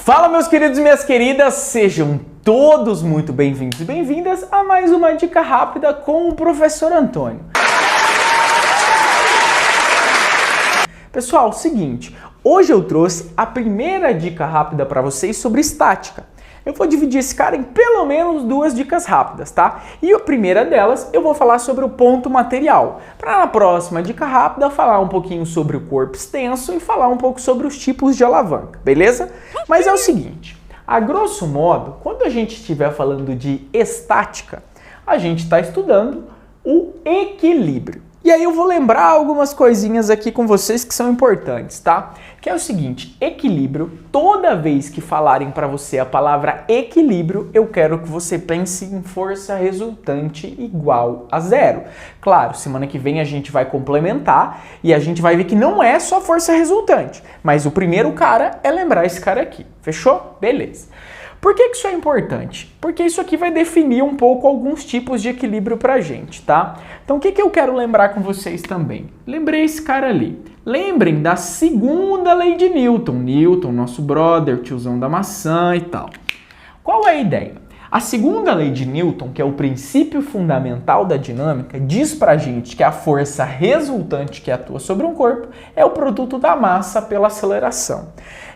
Fala, meus queridos e minhas queridas, sejam todos muito bem-vindos e bem-vindas a mais uma dica rápida com o professor Antônio. Pessoal, seguinte, hoje eu trouxe a primeira dica rápida para vocês sobre estática. Eu vou dividir esse cara em pelo menos duas dicas rápidas, tá? E a primeira delas eu vou falar sobre o ponto material, para na próxima dica rápida falar um pouquinho sobre o corpo extenso e falar um pouco sobre os tipos de alavanca, beleza? Mas é o seguinte, a grosso modo, quando a gente estiver falando de estática, a gente está estudando o equilíbrio. E aí eu vou lembrar algumas coisinhas aqui com vocês que são importantes, tá? Que é o seguinte, equilíbrio, toda vez que falarem para você a palavra equilíbrio, eu quero que você pense em força resultante igual a zero. Claro, semana que vem a gente vai complementar e a gente vai ver que não é só força resultante, mas o primeiro cara é lembrar esse cara aqui, fechou? Beleza. Por que isso é importante? Porque isso aqui vai definir um pouco alguns tipos de equilíbrio pra gente, tá? Então o que eu quero lembrar com vocês também? Lembrei esse cara ali. Lembrem da segunda lei de Newton. Newton, nosso brother, tiozão da maçã e tal. Qual é a ideia? A segunda lei de Newton, que é o princípio fundamental da dinâmica, diz pra gente que a força resultante que atua sobre um corpo é o produto da massa pela aceleração.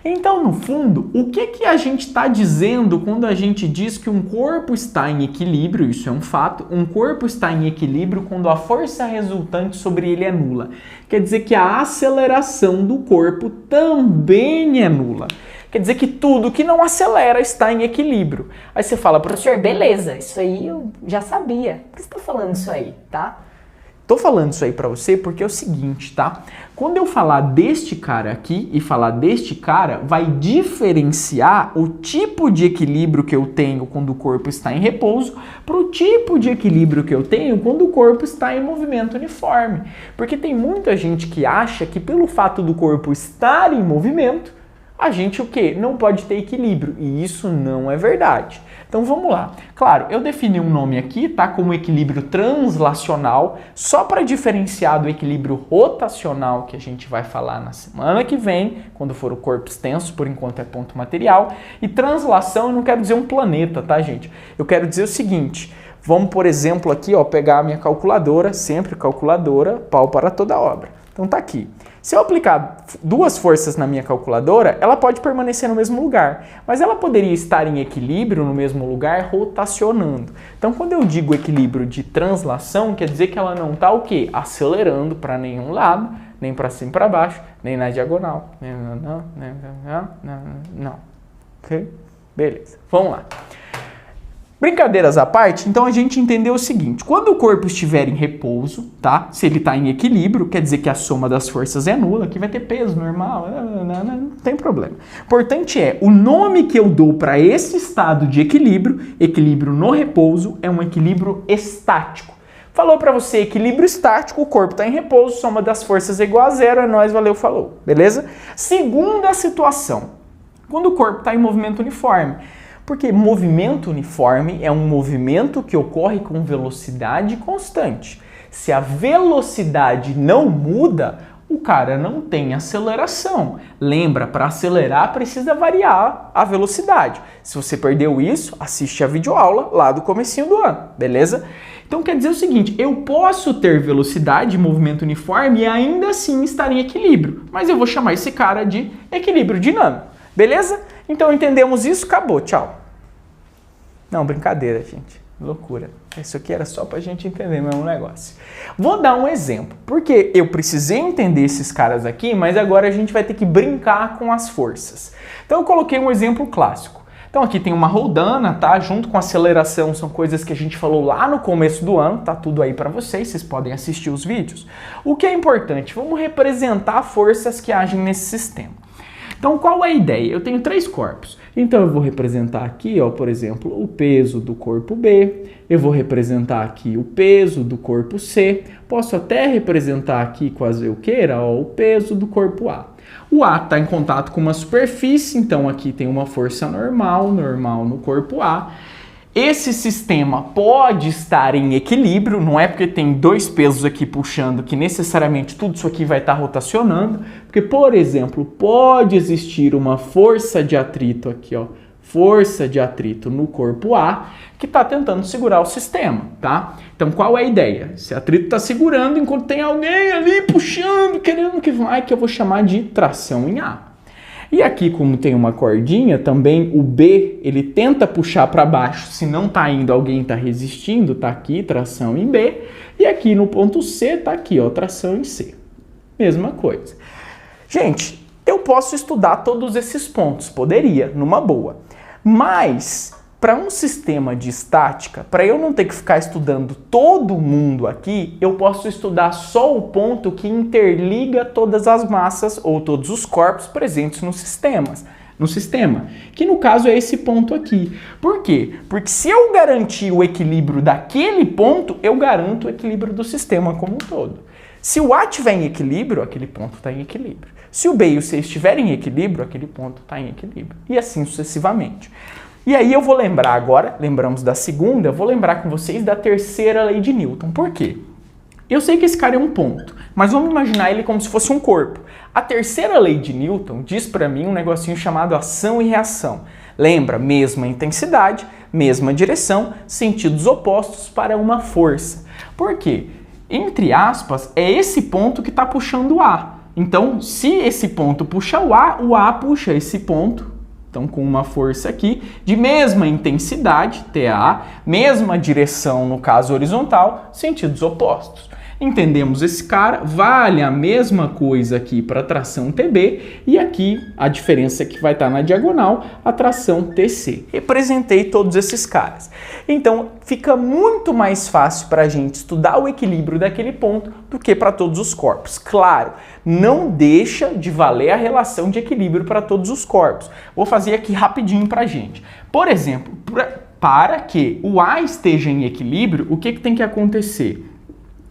Então, no fundo, o que a gente está dizendo quando a gente diz que um corpo está em equilíbrio, isso é um fato, um corpo está em equilíbrio quando a força resultante sobre ele é nula. Quer dizer que a aceleração do corpo também é nula. Quer dizer que tudo que não acelera está em equilíbrio. Aí você fala, professor, beleza, isso aí eu já sabia. Por que você está falando isso aí, tá? Tô falando isso aí pra você porque é o seguinte, tá? Quando eu falar deste cara aqui e falar deste cara, vai diferenciar o tipo de equilíbrio que eu tenho quando o corpo está em repouso pro tipo de equilíbrio que eu tenho quando o corpo está em movimento uniforme. Porque tem muita gente que acha que pelo fato do corpo estar em movimento, a gente o quê? Não pode ter equilíbrio. E isso não é verdade. Então vamos lá. Claro, eu defini um nome aqui, tá? Como equilíbrio translacional, só para diferenciar do equilíbrio rotacional que a gente vai falar na semana que vem, quando for o corpo extenso, por enquanto é ponto material. E translação eu não quero dizer um planeta, tá, gente? Eu quero dizer o seguinte, vamos, por exemplo, aqui, ó, pegar a minha calculadora, sempre calculadora, pau para toda obra. Então tá aqui. Se eu aplicar duas forças na minha calculadora, ela pode permanecer no mesmo lugar, mas ela poderia estar em equilíbrio no mesmo lugar rotacionando. Então, quando eu digo equilíbrio de translação, quer dizer que ela não está o quê? Acelerando para nenhum lado, nem para cima e para baixo, nem na diagonal. Não. Ok? Beleza. Vamos lá. Brincadeiras à parte, então a gente entendeu o seguinte, quando o corpo estiver em repouso, tá? Se ele está em equilíbrio, quer dizer que a soma das forças é nula, que vai ter peso normal, não tem problema. Importante é, o nome que eu dou para esse estado de equilíbrio, equilíbrio no repouso, é um equilíbrio estático. Falou para você, equilíbrio estático, o corpo está em repouso, soma das forças é igual a zero, é nóis, valeu, falou, beleza? Segunda situação, quando o corpo está em movimento uniforme. Porque movimento uniforme é um movimento que ocorre com velocidade constante. Se a velocidade não muda, o cara não tem aceleração. Lembra, para acelerar precisa variar a velocidade. Se você perdeu isso, assiste a videoaula lá do comecinho do ano, beleza? Então quer dizer o seguinte, eu posso ter velocidade e movimento uniforme e ainda assim estar em equilíbrio. Mas eu vou chamar esse cara de equilíbrio dinâmico, beleza? Então entendemos isso, acabou, tchau. Não, brincadeira, gente. Loucura. Isso aqui era só pra gente entender mesmo o negócio. Vou dar um exemplo, porque eu precisei entender esses caras aqui, mas agora a gente vai ter que brincar com as forças. Então eu coloquei um exemplo clássico. Então aqui tem uma roldana, tá? Junto com aceleração, são coisas que a gente falou lá no começo do ano, tá tudo aí pra vocês podem assistir os vídeos. O que é importante? Vamos representar forças que agem nesse sistema. Então, qual é a ideia? Eu tenho três corpos. Então, eu vou representar aqui, ó, por exemplo, o peso do corpo B. Eu vou representar aqui o peso do corpo C. Posso até representar aqui, caso eu queira, ó, o peso do corpo A. O A está em contato com uma superfície, então aqui tem uma força normal no corpo A. Esse sistema pode estar em equilíbrio, não é porque tem dois pesos aqui puxando que necessariamente tudo isso aqui vai estar rotacionando, porque, por exemplo, pode existir uma força de atrito aqui, ó, força de atrito no corpo A, que está tentando segurar o sistema, tá? Então, qual é a ideia? Esse atrito está segurando enquanto tem alguém ali puxando, querendo que vai, que eu vou chamar de tração em A. E aqui, como tem uma cordinha, também o B, ele tenta puxar para baixo. Se não está indo, alguém está resistindo, tá aqui, tração em B. E aqui no ponto C, tá aqui, ó, tração em C. Mesma coisa. Gente, eu posso estudar todos esses pontos, poderia, numa boa. Mas, para um sistema de estática, para eu não ter que ficar estudando todo mundo aqui, eu posso estudar só o ponto que interliga todas as massas ou todos os corpos presentes no sistema, que no caso é esse ponto aqui. Por quê? Porque se eu garantir o equilíbrio daquele ponto, eu garanto o equilíbrio do sistema como um todo. Se o A estiver em equilíbrio, aquele ponto está em equilíbrio. Se o B e o C estiverem em equilíbrio, aquele ponto está em equilíbrio. E assim sucessivamente. E aí eu vou lembrar agora, lembramos da segunda, eu vou lembrar com vocês da terceira lei de Newton. Por quê? Eu sei que esse cara é um ponto, mas vamos imaginar ele como se fosse um corpo. A terceira lei de Newton diz para mim um negocinho chamado ação e reação. Lembra? Mesma intensidade, mesma direção, sentidos opostos para uma força. Por quê? Entre aspas, é esse ponto que está puxando o A. Então, se esse ponto puxa o A puxa esse ponto. Então, com uma força aqui, de mesma intensidade, TA, mesma direção, no caso horizontal, sentidos opostos. Entendemos esse cara, vale a mesma coisa aqui para a tração TB e aqui a diferença que vai estar na diagonal, a tração TC. Representei todos esses caras. Então, fica muito mais fácil para a gente estudar o equilíbrio daquele ponto do que para todos os corpos. Claro, não deixa de valer a relação de equilíbrio para todos os corpos. Vou fazer aqui rapidinho para a gente. Por exemplo, para que o A esteja em equilíbrio, o que tem que acontecer?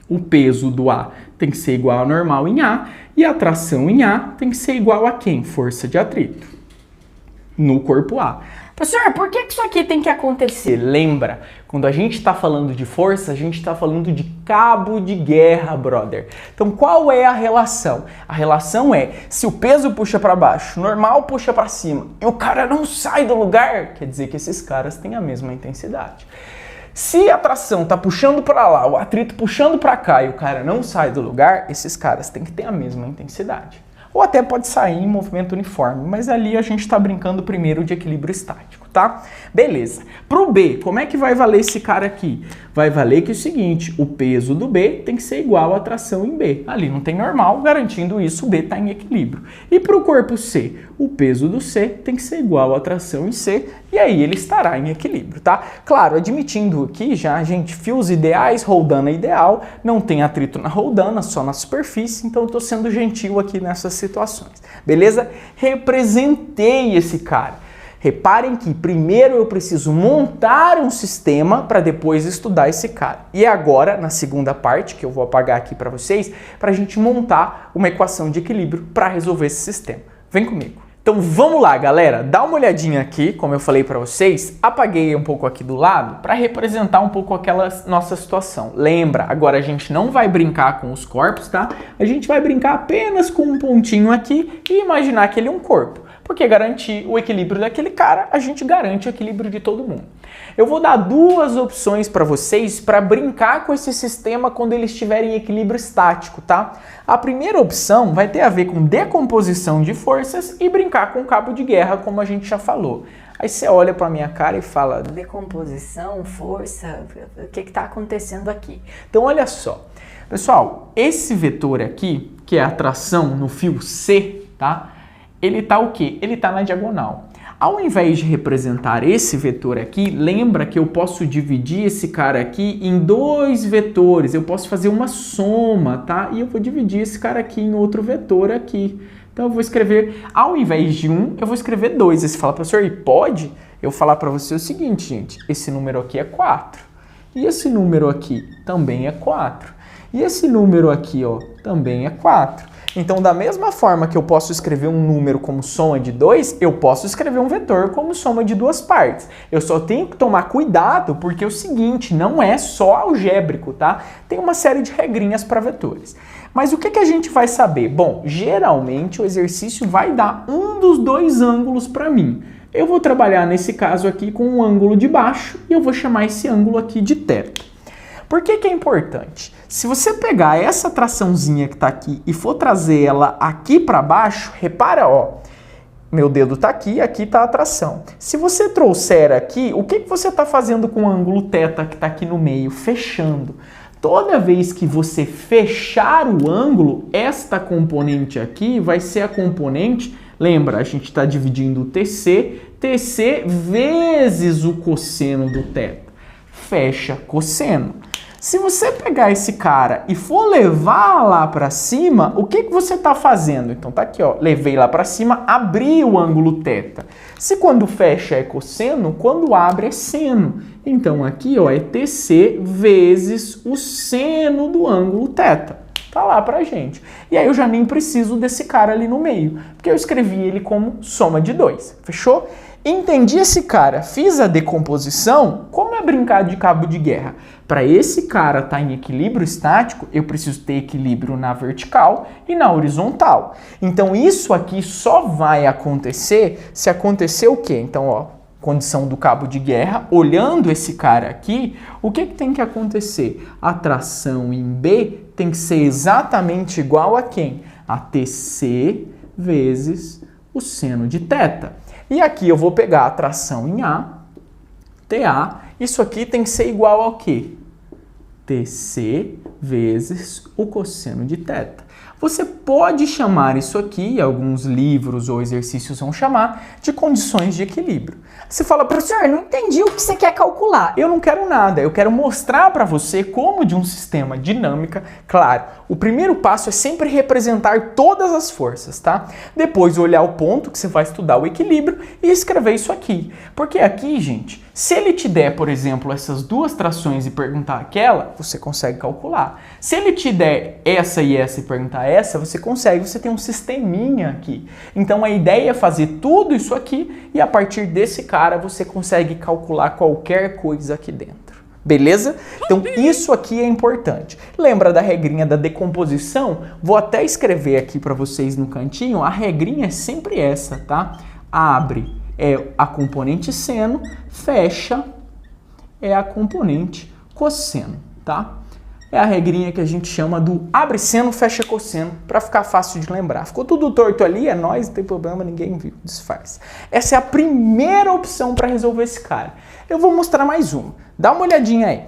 O peso do A tem que ser igual ao normal em A e a tração em A tem que ser igual a quem? Força de atrito no corpo A. Professor, por que isso aqui tem que acontecer? Lembra, quando a gente está falando de força, a gente está falando de cabo de guerra, brother. Então, qual é a relação? A relação é, se o peso puxa para baixo, o normal puxa para cima e o cara não sai do lugar, quer dizer que esses caras têm a mesma intensidade. Se a tração tá puxando para lá, o atrito puxando para cá e o cara não sai do lugar, esses caras têm que ter a mesma intensidade. Ou até pode sair em movimento uniforme, mas ali a gente está brincando primeiro de equilíbrio estático, tá? Beleza. Para o B, como é que vai valer esse cara aqui? Vai valer que é o seguinte, o peso do B tem que ser igual à tração em B. Ali não tem normal, garantindo isso, o B está em equilíbrio. E para o corpo C, o peso do C tem que ser igual à tração em C, e aí ele estará em equilíbrio, tá? Claro, admitindo aqui já, gente, fios ideais, roldana ideal, não tem atrito na roldana, só na superfície, então eu estou sendo gentil aqui nessas situações, beleza? Representei esse cara. Reparem que primeiro eu preciso montar um sistema para depois estudar esse cara. E agora, na segunda parte, que eu vou apagar aqui para vocês, para a gente montar uma equação de equilíbrio para resolver esse sistema. Vem comigo. Então vamos lá, galera, dá uma olhadinha aqui, como eu falei para vocês, apaguei um pouco aqui do lado para representar um pouco aquela nossa situação. Lembra, agora a gente não vai brincar com os corpos, tá? A gente vai brincar apenas com um pontinho aqui e imaginar que ele é um corpo. Porque garantir o equilíbrio daquele cara, a gente garante o equilíbrio de todo mundo. Eu vou dar duas opções para vocês para brincar com esse sistema quando ele estiver em equilíbrio estático, tá? A primeira opção vai ter a ver com decomposição de forças e brincar com cabo de guerra, como a gente já falou. Aí você olha para minha cara e fala, decomposição, força, o que está acontecendo aqui? Então olha só, pessoal, esse vetor aqui, que é a tração no fio C, tá? Ele tá o quê? Ele tá na diagonal. Ao invés de representar esse vetor aqui, lembra que eu posso dividir esse cara aqui em dois vetores. Eu posso fazer uma soma, tá? E eu vou dividir esse cara aqui em outro vetor aqui. Então eu vou escrever, ao invés de 1, eu vou escrever 2. Aí você fala, professor, e pode eu falar para você o seguinte, gente. Esse número aqui é 4. E esse número aqui também é 4. E esse número aqui, ó, também é 4. Então, da mesma forma que eu posso escrever um número como soma de 2, eu posso escrever um vetor como soma de duas partes. Eu só tenho que tomar cuidado porque é o seguinte, não é só algébrico, tá? Tem uma série de regrinhas para vetores. Mas o que a gente vai saber? Bom, geralmente o exercício vai dar um dos dois ângulos para mim. Eu vou trabalhar nesse caso aqui com um ângulo de baixo e eu vou chamar esse ângulo aqui de θ. Por que é importante? Se você pegar essa traçãozinha que está aqui e for trazer ela aqui para baixo, repara, ó, meu dedo está aqui, aqui está a tração. Se você trouxer aqui, o que você está fazendo com o ângulo θ que está aqui no meio? Fechando. Toda vez que você fechar o ângulo, esta componente aqui vai ser a componente, lembra, a gente está dividindo o TC vezes o cosseno do θ. Fecha cosseno. Se você pegar esse cara e for levar lá para cima, o que você está fazendo? Então tá aqui, ó, levei lá para cima, abri o ângulo θ. Se quando fecha é cosseno, quando abre é seno. Então aqui, ó, é TC vezes o seno do ângulo θ. Tá lá pra gente. E aí eu já nem preciso desse cara ali no meio, porque eu escrevi ele como soma de 2. Fechou? Entendi esse cara, fiz a decomposição, como é brincar de cabo de guerra? Para esse cara estar em equilíbrio estático, eu preciso ter equilíbrio na vertical e na horizontal. Então isso aqui só vai acontecer se acontecer o quê? Então, ó, condição do cabo de guerra, olhando esse cara aqui, o que tem que acontecer? A tração em B tem que ser exatamente igual a quem? A TC vezes o seno de θ. E aqui eu vou pegar a tração em A, TA, isso aqui tem que ser igual ao quê? TC vezes o cosseno de θ. Você pode chamar isso aqui, alguns livros ou exercícios vão chamar, de condições de equilíbrio. Você fala, professor, não entendi o que você quer calcular. Eu não quero nada, eu quero mostrar para você como de um sistema dinâmica, claro, o primeiro passo é sempre representar todas as forças, tá? Depois olhar o ponto que você vai estudar o equilíbrio e escrever isso aqui. Porque aqui, gente, se ele te der, por exemplo, essas duas trações e perguntar aquela, você consegue calcular. Se ele te der essa e essa e perguntar essa, você consegue, você tem um sisteminha aqui. Então a ideia é fazer tudo isso aqui e a partir desse cara você consegue calcular qualquer coisa aqui dentro. Beleza? Então isso aqui é importante. Lembra da regrinha da decomposição? Vou até escrever aqui para vocês no cantinho. A regrinha é sempre essa, tá? Abre é a componente seno, fecha é a componente cosseno, tá? É a regrinha que a gente chama do abre seno, fecha cosseno, para ficar fácil de lembrar. Ficou tudo torto ali, é nóis, não tem problema, ninguém viu, desfaz. Essa é a primeira opção para resolver esse cara. Eu vou mostrar mais uma, dá uma olhadinha aí.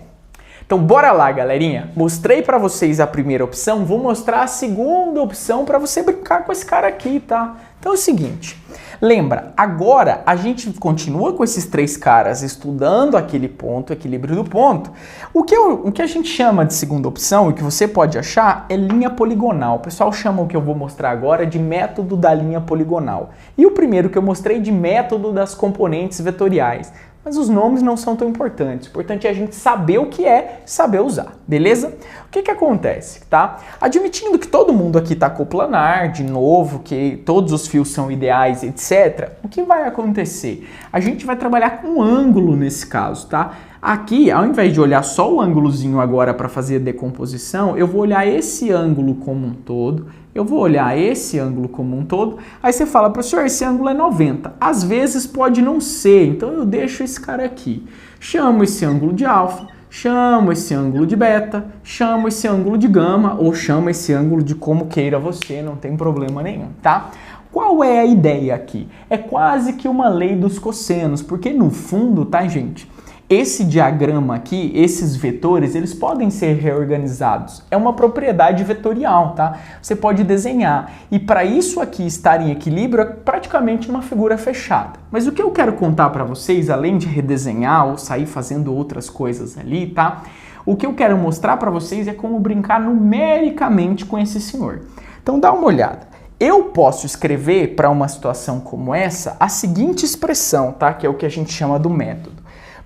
Então bora lá, galerinha. Mostrei para vocês a primeira opção, vou mostrar a segunda opção para você brincar com esse cara aqui, tá? Então é o seguinte, lembra, agora a gente continua com esses três caras estudando aquele ponto, equilíbrio do ponto. O que a gente chama de segunda opção, e que você pode achar, é linha poligonal. O pessoal chama o que eu vou mostrar agora de método da linha poligonal. E o primeiro que eu mostrei de método das componentes vetoriais. Mas os nomes não são tão importantes. O importante é a gente saber o que é, saber usar, beleza? O que acontece, tá? Admitindo que todo mundo aqui está coplanar, de novo, que todos os fios são ideais, etc. O que vai acontecer? A gente vai trabalhar com ângulo nesse caso, tá? Aqui, ao invés de olhar só o ângulozinho agora para fazer a decomposição, eu vou olhar esse ângulo como um todo, eu vou olhar esse ângulo como um todo, aí você fala, professor, esse ângulo é 90. Às vezes pode não ser, então eu deixo esse cara aqui. Chamo esse ângulo de alfa, chamo esse ângulo de beta, chamo esse ângulo de gama, ou chamo esse ângulo de como queira você, não tem problema nenhum, tá? Qual é a ideia aqui? É quase que uma lei dos cossenos, porque no fundo, tá, gente? Esse diagrama aqui, esses vetores, eles podem ser reorganizados. É uma propriedade vetorial, tá? Você pode desenhar. E para isso aqui estar em equilíbrio, é praticamente uma figura fechada. Mas o que eu quero contar para vocês, além de redesenhar ou sair fazendo outras coisas ali, tá? O que eu quero mostrar para vocês é como brincar numericamente com esse senhor. Então dá uma olhada. Eu posso escrever para uma situação como essa a seguinte expressão, tá? Que é o que a gente chama do método.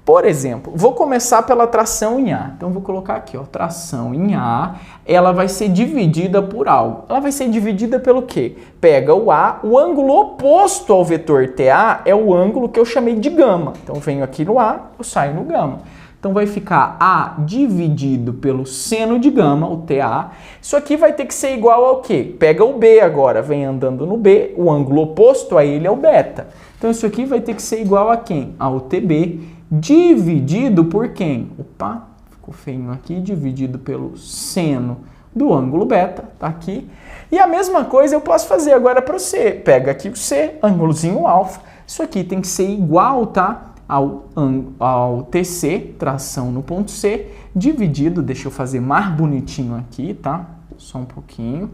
Por exemplo, vou começar pela tração em A. Então, vou colocar aqui, ó, tração em A, ela vai ser dividida por algo. Ela vai ser dividida pelo quê? Pega o A, o ângulo oposto ao vetor TA é o ângulo que eu chamei de gama. Então, eu venho aqui no A, eu saio no gama. Então, vai ficar A dividido pelo seno de gama, o TA. Isso aqui vai ter que ser igual ao quê? Pega o B agora, vem andando no B, o ângulo oposto a ele é o beta. Então, isso aqui vai ter que ser igual a quem? Ao TB, dividido por quem? Opa, ficou feinho aqui, dividido pelo seno do ângulo beta, tá aqui. E a mesma coisa eu posso fazer agora para o C. Pega aqui o C, ângulozinho alfa. Isso aqui tem que ser igual, tá? Ao TC, tração no ponto C, dividido, deixa eu fazer mais bonitinho aqui, tá? Só um pouquinho.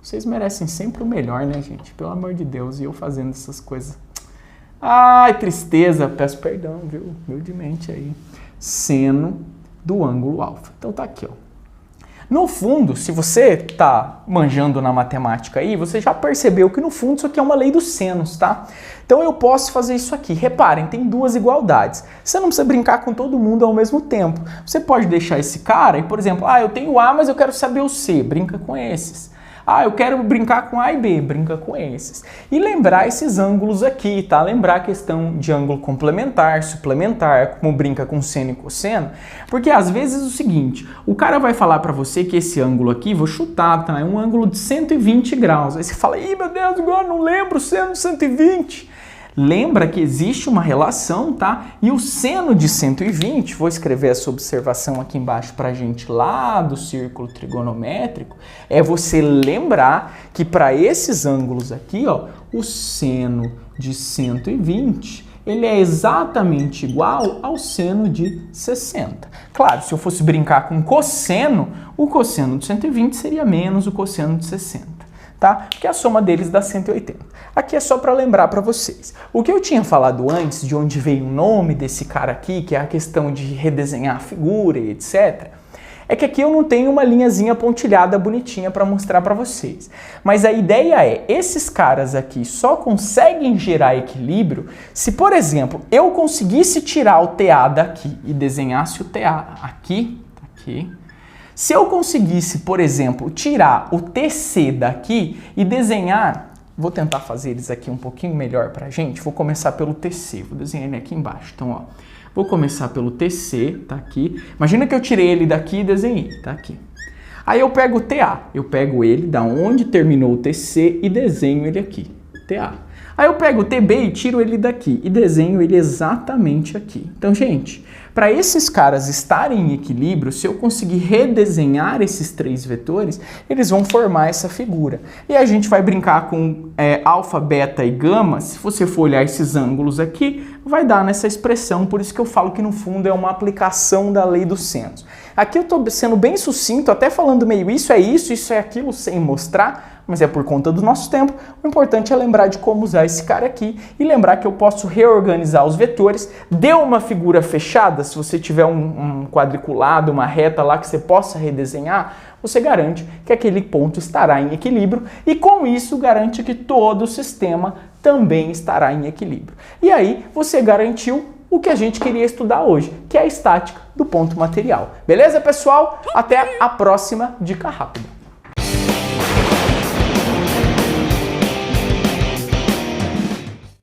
Vocês merecem sempre o melhor, né, gente? Pelo amor de Deus, e eu fazendo essas coisas. Ai, tristeza, peço perdão, viu? Humildemente aí. Seno do ângulo alfa. Então tá aqui, ó. No fundo, se você tá manjando na matemática aí, você já percebeu que no fundo isso aqui é uma lei dos senos, tá? Então eu posso fazer isso aqui. Reparem, tem duas igualdades. Você não precisa brincar com todo mundo ao mesmo tempo. Você pode deixar esse cara e, por exemplo, eu tenho A, mas eu quero saber o C. Brinca com esses. Eu quero brincar com A e B, brinca com esses. E lembrar esses ângulos aqui, tá? Lembrar a questão de ângulo complementar, suplementar, como brinca com seno e cosseno. Porque às vezes é o seguinte, o cara vai falar pra você que esse ângulo aqui, vou chutar, tá? É um ângulo de 120 graus. Aí você fala, ih, meu Deus, agora não lembro o seno de 120. Lembra que existe uma relação, tá? E o seno de 120, vou escrever essa observação aqui embaixo pra gente lá do círculo trigonométrico, é você lembrar que para esses ângulos aqui, ó, o seno de 120, ele é exatamente igual ao seno de 60. Claro, se eu fosse brincar com cosseno, o cosseno de 120 seria menos o cosseno de 60. Tá? Porque a soma deles dá 180. Aqui é só para lembrar para vocês. O que eu tinha falado antes, de onde veio o nome desse cara aqui, que é a questão de redesenhar a figura e etc., é que aqui eu não tenho uma linhazinha pontilhada bonitinha para mostrar para vocês. Mas a ideia é, esses caras aqui só conseguem gerar equilíbrio se, por exemplo, eu conseguisse tirar o TA daqui e desenhasse o TA aqui. Se eu conseguisse, por exemplo, tirar o TC daqui e desenhar, vou tentar fazer eles aqui um pouquinho melhor pra gente, vou começar pelo TC, vou desenhar ele aqui embaixo, então ó, vou começar pelo TC, tá aqui, imagina que eu tirei ele daqui e desenhei, tá aqui. Aí eu pego o TA, eu pego ele da onde terminou o TC e desenho ele aqui, TA. Aí eu pego o TB e tiro ele daqui e desenho ele exatamente aqui. Então, gente, para esses caras estarem em equilíbrio, se eu conseguir redesenhar esses três vetores, eles vão formar essa figura. E a gente vai brincar com alfa, beta e gama. Se você for olhar esses ângulos aqui, vai dar nessa expressão. Por isso que eu falo que no fundo é uma aplicação da lei dos senos. Aqui eu estou sendo bem sucinto, até falando meio isso é aquilo, sem mostrar, mas é por conta do nosso tempo. O importante é lembrar de como usar esse cara aqui e lembrar que eu posso reorganizar os vetores. Deu uma figura fechada, se você tiver um quadriculado, uma reta lá que você possa redesenhar, você garante que aquele ponto estará em equilíbrio e com isso garante que todo o sistema também estará em equilíbrio. E aí você garantiu o que a gente queria estudar hoje, que é a estática do ponto material. Beleza, pessoal? Até a próxima dica rápida.